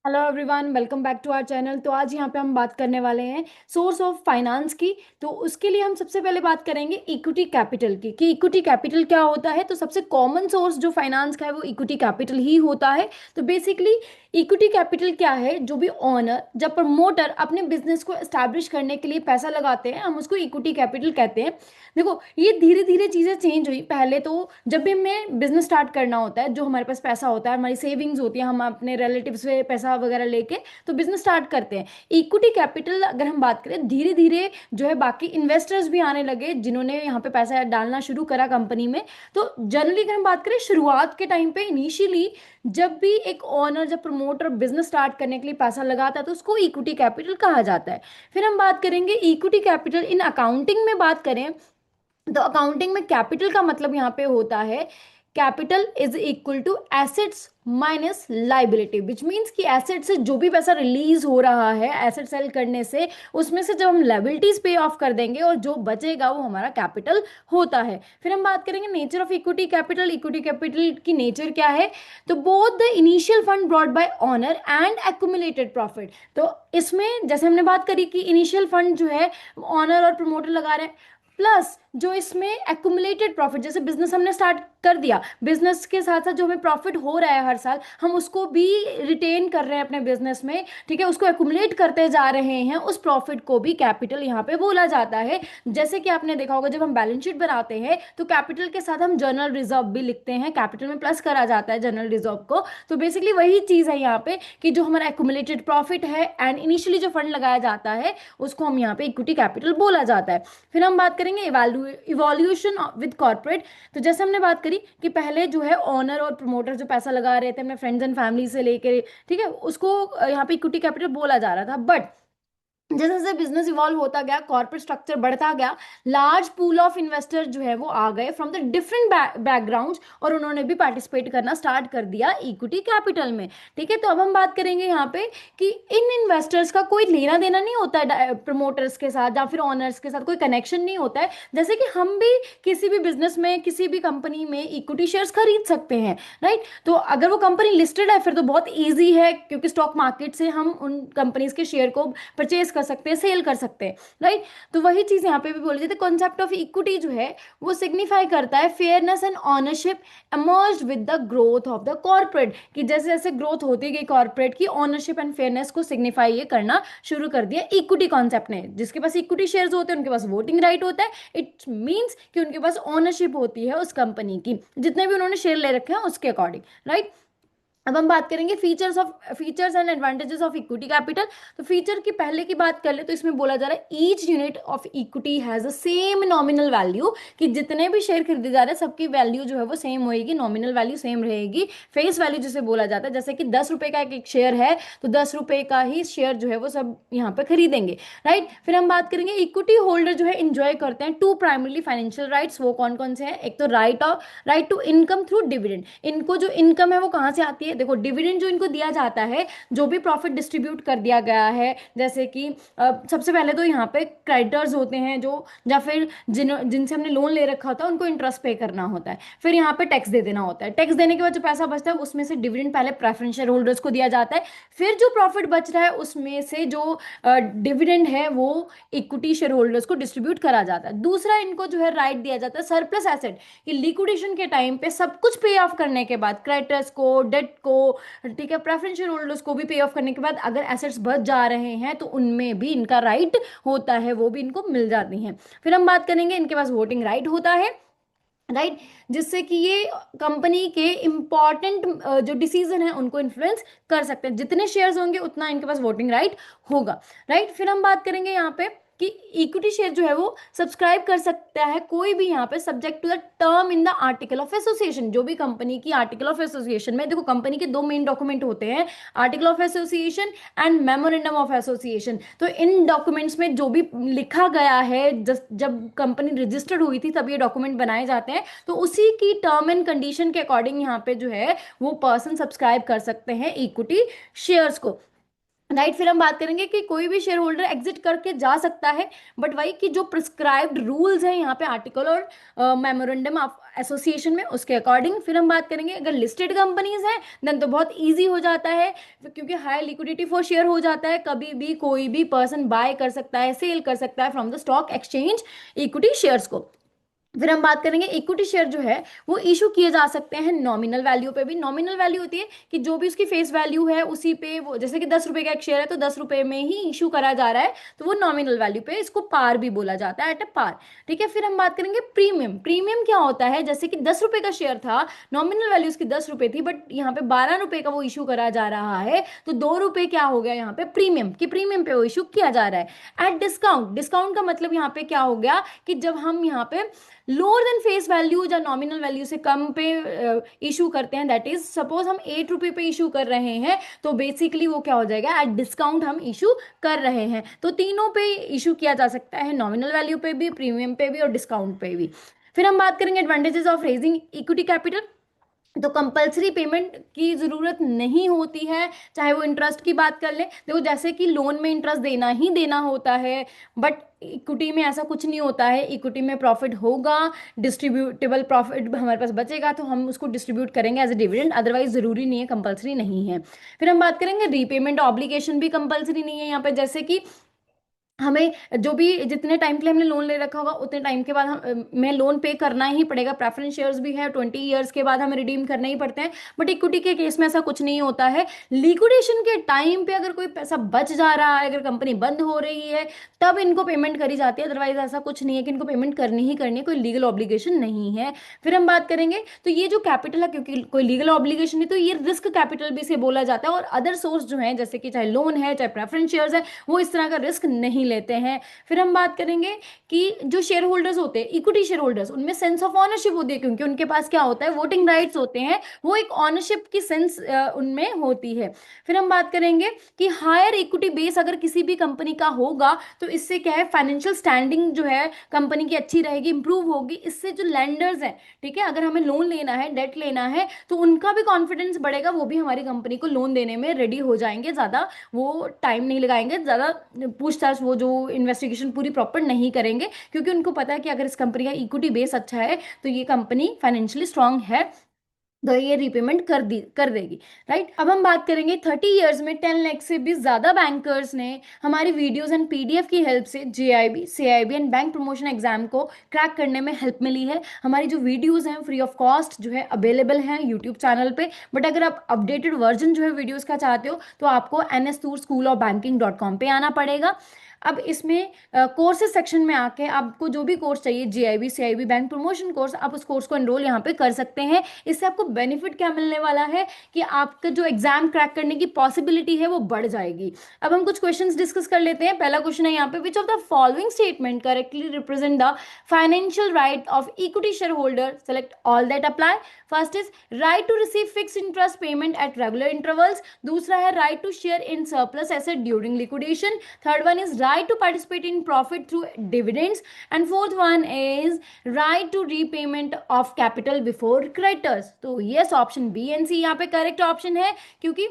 Hello everyone, welcome back to our channel. तो आज यहाँ पे हम बात करने वाले हैं सोर्स ऑफ फाइनेंस की। तो उसके लिए हम सबसे पहले बात करेंगे इक्विटी कैपिटल की कि इक्विटी कैपिटल क्या होता है। तो सबसे कॉमन सोर्स जो फाइनेंस का है वो इक्विटी कैपिटल ही होता है। तो बेसिकली इक्विटी कैपिटल क्या है? जो भी ओनर, जब प्रमोटर अपने बिजनेस को एस्टैब्लिश करने के लिए पैसा लगाते हैं, हम उसको इक्विटी कैपिटल कहते हैं। देखो, ये धीरे धीरे चीज़ें चेंज हुई। पहले तो जब भी हमें बिजनेस स्टार्ट करना होता है, जो हमारे पास पैसा होता है, हमारी सेविंग्स होती है, हम अपने रिलेटिव से पैसा वगैरह लेके तो बिजनेस स्टार्ट करते हैं। इक्विटी कैपिटल अगर हम बात करें, धीरे धीरे जो है बाकी इन्वेस्टर्स भी आने लगे जिन्होंने यहाँ पे पैसा डालना शुरू करा कंपनी में। तो जनरली अगर हम बात करें शुरुआत के टाइम पे, इनिशियली जब भी एक ओनर, जब प्रमोटर बिजनेस स्टार्ट करने के लिए पैसा लगाता है तो उसको इक्विटी कैपिटल कहा जाता है। फिर हम बात करेंगे इक्विटी कैपिटल इन अकाउंटिंग में बात करें तो अकाउंटिंग में कैपिटल का मतलब यहाँ पे होता है capital is equal to assets minus liability, which means कि एसेट से जो भी पैसा रिलीज हो रहा है एसेट सेल करने से, उसमें से जब हम लाइबिलिटीज पे ऑफ कर देंगे और जो बचेगा वो हमारा कैपिटल होता है। फिर हम बात करेंगे nature of equity capital. Equity capital की नेचर क्या है? तो both the initial fund brought by honour and accumulated profit. तो इसमें जैसे हमने बात करी कि इनिशियल फंड जो है ऑनर और प्रमोटर लगा रहे हैं, प्लस जो इसमें एक्यूमुलेटेड प्रॉफिट, जैसे बिजनेस हमने स्टार्ट कर दिया, बिजनेस के साथ साथ जो हमें प्रॉफिट हो रहा है हर साल, हम उसको भी रिटेन कर रहे हैं अपने बिजनेस में, ठीक है, उसको एक्यूमुलेट करते जा रहे हैं, उस प्रॉफिट को भी कैपिटल यहाँ पे बोला जाता है। जैसे कि आपने देखा होगा, जब हम बैलेंस शीट बनाते हैं तो कैपिटल के साथ हम जनरल रिजर्व भी लिखते हैं, कैपिटल में प्लस करा जाता है जनरल रिजर्व को। तो बेसिकली वही चीज है यहाँ पे कि जो हमारा एक्यूमुलेटेड प्रॉफिट है एंड इनिशियली जो फंड लगाया जाता है उसको हम यहाँ पे इक्विटी कैपिटल बोला जाता है। फिर हम बात करेंगे इवोल्यूशन विद कॉर्पोरेट। तो जैसे हमने बात करी कि पहले जो है ओनर और प्रमोटर जो पैसा लगा रहे थे अपने फ्रेंड्स एंड फैमिली से लेके, ठीक है, उसको यहाँ पे इक्विटी कैपिटल बोला जा रहा था। बट जैसे जैसे बिजनेस इवॉल्व होता गया, कॉर्पोरेट स्ट्रक्चर बढ़ता गया, लार्ज पूल ऑफ इन्वेस्टर जो है वो आ गए फ्रॉम द डिफरेंट बैकग्राउंड्स और उन्होंने भी पार्टिसिपेट करना स्टार्ट कर दिया इक्विटी कैपिटल में। ठीक है, तो अब हम बात करेंगे यहाँ पे कि इन इन्वेस्टर्स का कोई लेना देना नहीं होता है प्रमोटर्स के साथ या फिर ओनर्स के साथ, कोई कनेक्शन नहीं होता है। जैसे कि हम भी किसी भी बिजनेस में, किसी भी कंपनी में इक्विटी शेयर्स खरीद सकते हैं, राइट। तो अगर वो कंपनी लिस्टेड है फिर तो बहुत ईजी है, क्योंकि स्टॉक मार्केट से हम उन कंपनीज के शेयर को परचेज कर सकते हैं, सेल कर सकते हैं, राइट। तो वही चीज यहाँ पे भी बोली जाती है। कॉन्सेप्ट ऑफ इक्विटी जो है वो सिग्निफाई करता है fairness and ownership emerge with the growth of the corporate, कि जैसे जैसे ग्रोथ होती गई कॉर्पोरेट की, ऑनरशिप एंड फेयरनेस को सिग्निफाई ये करना शुरू कर दिया इक्विटी कॉन्सेप्ट ने। जिसके पास इक्विटी शेयर्स होते हैं उनके पास वोटिंग राइट होता है। इट मीन्स कि उनके पास ऑनरशिप होती है उस कंपनी की, जितने भी उन्होंने शेयर ले रखे हैं उसके अकॉर्डिंग, राइट। अब हम बात करेंगे features and advantages of equity capital. तो फीचर की पहले की बात कर ले तो इसमें बोला जा रहा है each unit of equity has a same nominal value, कि जितने भी शेयर खरीदे जा रहे हैं सबकी वैल्यू जो है वो सेम होएगी, नॉमिनल वैल्यू सेम रहेगी। फेस वैल्यू जिसे बोला जाता है, जैसे कि 10 रुपए का एक शेयर है तो 10 रुपए का ही शेयर जो है वो सब यहाँ पे खरीदेंगे, राइट। फिर हम बात करेंगे इक्विटी होल्डर जो है इंजॉय करते हैं टू प्राइमरली फाइनेंशियल राइट्स। वो कौन कौन से हैं? एक तो right to income through dividend. इनको जो इनकम है वो कहाँ से आती है? देखो, डिविडेंड जो इनको दिया जाता है, जो भी प्रॉफिट डिस्ट्रीब्यूट कर दिया गया है, जैसे कि सबसे पहले तो यहाँ पे क्रेडिटर्स होते हैं जो, या फिर जिनसे हमने लोन ले रखा होता है उनको इंटरेस्ट पे करना होता है। फिर यहाँ पे टैक्स दे देना होता है। टैक्स देने के बाद जो पैसा बचता है उसमें से डिविडेंड पहले प्रेफरेंस शेयर होल्डर्स को दिया जाता है। फिर जो प्रॉफिट बच रहा है उसमें से जो डिविडेंड है वो इक्विटी शेयर होल्डर्स को डिस्ट्रीब्यूट करा जाता है। दूसरा, इनको जो है राइट दिया जाता है सरप्लस एसेट, कि लिक्विडेशन के टाइम पे सब कुछ पे ऑफ करने के बाद, क्रेडिटर्स को, डेट को, ठीक है, प्रेफरेंस शेयर होल्डर्स को भी पे ऑफ करने के बाद अगर एसेट्स बच जा रहे हैं तो उनमें भी इनका राइट होता है, वो भी इनको मिल जाती हैं। फिर हम बात करेंगे इनके पास वोटिंग राइट होता है, राइट, जिससे कि ये कंपनी के इंपॉर्टेंट जो डिसीजन है उनको इन्फ्लुएंस कर सकते हैं। जितने शेयर्स होंगे उतना इनके पास वोटिंग राइट होगा, राइट। फिर हम बात करेंगे यहाँ पे कि इक्विटी शेयर जो है वो सब्सक्राइब कर सकता है कोई भी, यहाँ पे subject to the term in the article of association. जो भी कंपनी की आर्टिकल ऑफ एसोसिएशन में, देखो कंपनी के दो मेन डॉक्यूमेंट होते हैं, article of association and memorandum of association. तो इन डॉक्यूमेंट्स में जो भी लिखा गया है, जब कंपनी रजिस्टर्ड हुई थी तब ये डॉक्यूमेंट बनाए जाते हैं, तो उसी की टर्म एंड कंडीशन के अकॉर्डिंग यहाँ पे जो है वो पर्सन सब्सक्राइब कर सकते हैं इक्विटी शेयर्स को। राइट। फिर हम बात करेंगे कि कोई भी शेयर होल्डर एग्जिट करके जा सकता है, बट वही कि जो प्रिस्क्राइब्ड रूल्स हैं यहाँ पे आर्टिकल और मेमोरेंडम ऑफ एसोसिएशन में, उसके अकॉर्डिंग। फिर हम बात करेंगे अगर लिस्टेड कंपनीज हैं देन तो बहुत इजी हो जाता है, क्योंकि हाई लिक्विडिटी फॉर शेयर हो जाता है, कभी भी कोई भी पर्सन बाय कर सकता है, सेल कर सकता है from the stock exchange equity shares को। फिर हम बात करेंगे इक्विटी शेयर जो है वो इशू किए जा सकते हैं नॉमिनल वैल्यू पे भी। नॉमिनल वैल्यू होती है कि जो भी उसकी फेस वैल्यू है उसी पे वो, जैसे कि 10 रुपए का एक शेयर है तो 10 रुपए में ही इशू करा जा रहा है, तो वो नॉमिनल वैल्यू पे, इसको पार भी बोला जाता है, एट ए पार। ठीक है। फिर हम बात करेंगे प्रीमियम। प्रीमियम क्या होता है, जैसे कि 10 रुपए का शेयर था, नॉमिनल वैल्यू उसकी 10 रुपए थी, बट यहाँ पे 12 रुपए का वो इशू करा जा रहा है, तो 2 रुपए क्या हो गया यहाँ पे प्रीमियम, कि प्रीमियम पे वो इशू किया जा रहा है। एट डिस्काउंट, डिस्काउंट का मतलब यहाँ पे क्या हो गया कि जब हम यहाँ पे लोअर देन फेस वैल्यू या नॉमिनल वैल्यू से कम पे इशू करते हैं, दैट इज सपोज हम 8 रुपए पे इशू कर रहे हैं, तो बेसिकली वो क्या हो जाएगा, एट डिस्काउंट हम इशू कर रहे हैं। तो तीनों पे इशू किया जा सकता है, नॉमिनल वैल्यू पे भी, प्रीमियम पे भी और डिस्काउंट पे भी। फिर हम बात करेंगे advantages of raising equity capital. तो कंपलसरी पेमेंट की ज़रूरत नहीं होती है, चाहे वो इंटरेस्ट की बात कर ले, देखो जैसे कि लोन में इंटरेस्ट देना ही देना होता है, बट इक्विटी में ऐसा कुछ नहीं होता है। इक्विटी में प्रॉफिट होगा, डिस्ट्रीब्यूटेबल प्रॉफिट हमारे पास बचेगा तो हम उसको डिस्ट्रीब्यूट करेंगे एज ए डिविडेंड, अदरवाइज ज़रूरी नहीं है, कंपलसरी नहीं है। फिर हम बात करेंगे रीपेमेंट ऑब्लिगेशन भी कंपलसरी नहीं है यहाँ पे, जैसे कि हमें जो भी जितने टाइम के लिए हमने लोन ले रखा होगा उतने टाइम के बाद हमें लोन पे करना ही पड़ेगा। प्रेफरेंस शेयर्स भी है, 20 ईयर्स के बाद हमें रिडीम करने ही पड़ते हैं, बट इक्विटी के केस में ऐसा कुछ नहीं होता है। लिक्विडेशन के टाइम पे अगर कोई पैसा बच जा रहा है, अगर कंपनी बंद हो रही है, तब इनको पेमेंट करी जाती है, अदरवाइज ऐसा कुछ नहीं है कि इनको पेमेंट करनी ही करनी है, कोई लीगल ऑब्लिगेशन नहीं है। फिर हम बात करेंगे तो ये जो कैपिटल है, क्योंकि कोई लीगल ऑब्लिगेशन नहीं, तो ये रिस्क कैपिटल भी से बोला जाता है, और अदर सोर्स जो है जैसे कि चाहे लोन है चाहे प्रेफरेंस शेयर्स है, वो इस तरह का रिस्क नहीं लेते हैं। फिर हम बात करेंगे कि जो शेयर होल्डर्स होते हैं, इक्विटी शेयर होल्डर्स, उनमें सेंस ऑफ ऑनरशिप होती है, क्योंकि उनके पास क्या होता है, वोटिंग राइट्स होते हैं, वो एक ऑनरशिप की सेंस उनमें होती है। फिर हम बात करेंगे कि हायर इक्विटी बेस अगर किसी भी कंपनी का होगा तो इससे क्या है, फाइनेंशियल स्टैंडिंग जो है कंपनी की अच्छी रहेगी, इंप्रूव होगी। इससे जो लैंडर्स हैं, ठीक है, अगर हमें लोन लेना है, डेट लेना है, तो उनका भी कॉन्फिडेंस बढ़ेगा, वो भी हमारी कंपनी को लोन देने में रेडी हो जाएंगे, ज़्यादा वो टाइम नहीं लगाएंगे, ज़्यादा पूछताछ वो जो इन्वेस्टिगेशन पूरी प्रॉपर नहीं करेंगे, क्योंकि उनको पता है कि अगर इस कंपनी का इक्विटी बेस अच्छा है तो ये कंपनी फाइनेंशियली स्ट्रांग है, तो ये रीपेमेंट कर देगी। राइट। अब हम बात करेंगे 30 ईयर्स में 10 लाख से भी ज्यादा बैंकर्स ने हमारी वीडियोस एंड पीडीएफ की हेल्प से JIB, CIB and bank promotion exam को क्रैक करने में हेल्प मिली है। हमारी जो वीडियोस हैं फ्री ऑफ कॉस्ट जो है अवेलेबल हैं यूट्यूब चैनल पे, बट अगर आप अपडेटेड वर्जन जो है वीडियोस का चाहते हो तो आपको nstoor.schoolofbanking.com पे आना पड़ेगा। अब इसमें कोर्सेज सेक्शन में आके आपको जो भी कोर्स चाहिए, GIB, CIB, bank promotion course, आप उस कोर्स को एनरोल यहाँ पे कर सकते हैं। इससे आपको बेनिफिट क्या मिलने वाला है कि आपका जो एग्जाम क्रैक करने की पॉसिबिलिटी है वो बढ़ जाएगी। अब हम कुछ क्वेश्चंस डिस्कस कर लेते हैं। पहला क्वेश्चन है यहाँ पे, which of the following statement correctly represent the financial right of equity shareholder, select all that apply. First is right to receive fix interest payment at regular intervals, दूसरा है right to share in surplus asset during liquidation, third one is right to participate in profit through dividends, and fourth one is right to repayment of capital before creditors। तो yes, option B and सी यहाँ पे correct option है, क्योंकि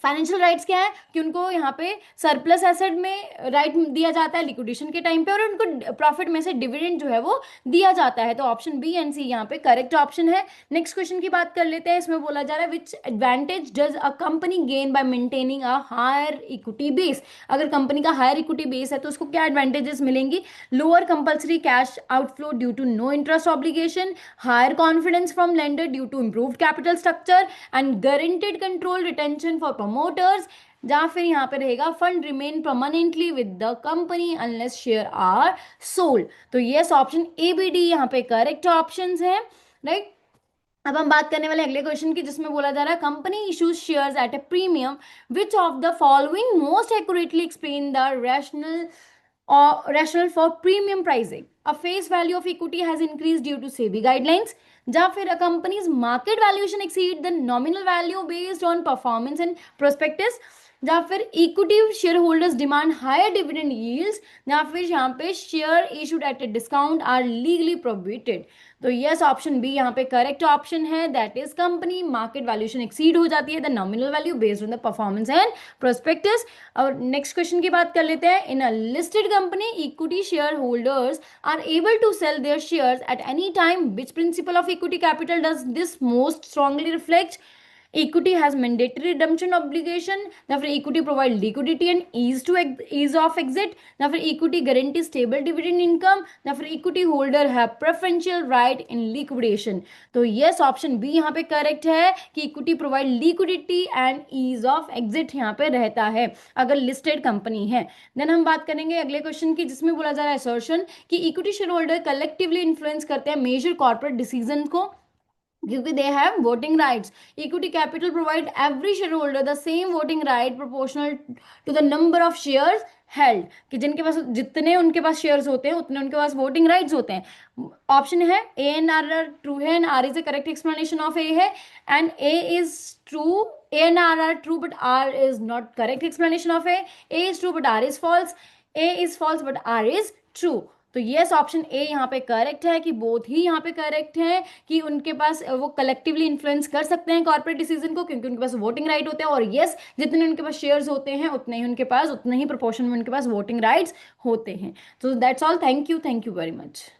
financial rights क्या है कि उनको यहाँ पे सरप्लस एसेट में राइट दिया जाता है लिक्विडेशन के टाइम पे, और उनको प्रॉफिट में से डिविडेंड जो है वो दिया जाता है। तो ऑप्शन बी एंड सी यहाँ पे करेक्ट ऑप्शन है। नेक्स्ट क्वेश्चन की बात कर लेते हैं। इसमें बोला जा रहा है which advantage does a company gain by maintaining a higher equity base. अगर कंपनी का हायर इक्विटी बेस है तो उसको क्या एडवांटेजेस मिलेंगी, lower compulsory cash outflow due to no interest obligation, higher confidence from lender due to improved capital structure, and guaranteed control retention for promoters, जहां फिर यहाँ पे रहेगा fund remain permanently with the company unless share are sold. तो yes, option A B D यहाँ पे correct options हैं। Right. अब हम बात करने वाले अगले क्वेश्चन की, जिसमें बोला जा रहा है company issues shares at A premium, which of the following most accurately explain the rationale for premium pricing, a face value of equity has increased due to SEBI guidelines, या फिर a company's market valuation exceed the nominal value based on performance and prospectus, या फिर equity share holders demand higher dividend yields, या फिर यहाँ पे share issued at a discount are legally prohibited. तो yes, option B यहाँ पे correct option है, that is company market valuation exceed हो जाती है the nominal value based on the performance and prospectus. और नेक्स्ट क्वेश्चन की बात कर लेते हैं, in a listed company equity share holders are able to sell their shares at any time. Which principle of equity capital does this most strongly reflect? Equity has mandatory redemption obligation, या फिर equity provide liquidity and ease of exit, या फिर equity guarantee stable dividend income, या फिर equity holder have preferential right in liquidation। तो yes, option B यहाँ पे correct है कि equity provide liquidity and ease of exit यहाँ पे रहता है अगर लिस्टेड कंपनी है। देन हम बात करेंगे अगले क्वेश्चन की, जिसमें बोला जा रहा है असर्शन कि equity shareholder collectively influence करते हैं मेजर कॉर्पोरेट डिसीजन को क्योंकि they have voting rights. Equity capital provide every shareholder the same voting right proportional to the number of shares held, कि जिनके पास जितने उनके पास शेयर्स होते हैं उतने उनके पास वोटिंग राइट्स होते हैं। ऑप्शन है ए एंड आर ट्रू है and R is the correct explanation of A है, and A is true, A and R true but R is not correct explanation of A is true but R is false, A is false but R is true. तो yes, option A यहाँ पे correct है कि both ही यहाँ पे correct है कि उनके पास वो कलेक्टिवली इन्फ्लुएंस कर सकते हैं कॉर्पोरेट डिसीजन को क्योंकि उनके पास वोटिंग राइट होते हैं, और यस जितने उनके पास शेयर्स होते हैं उतने ही उनके पास, उतने ही प्रोपोर्शन में उनके पास वोटिंग राइट्स होते हैं। तो that's all, thank you very much.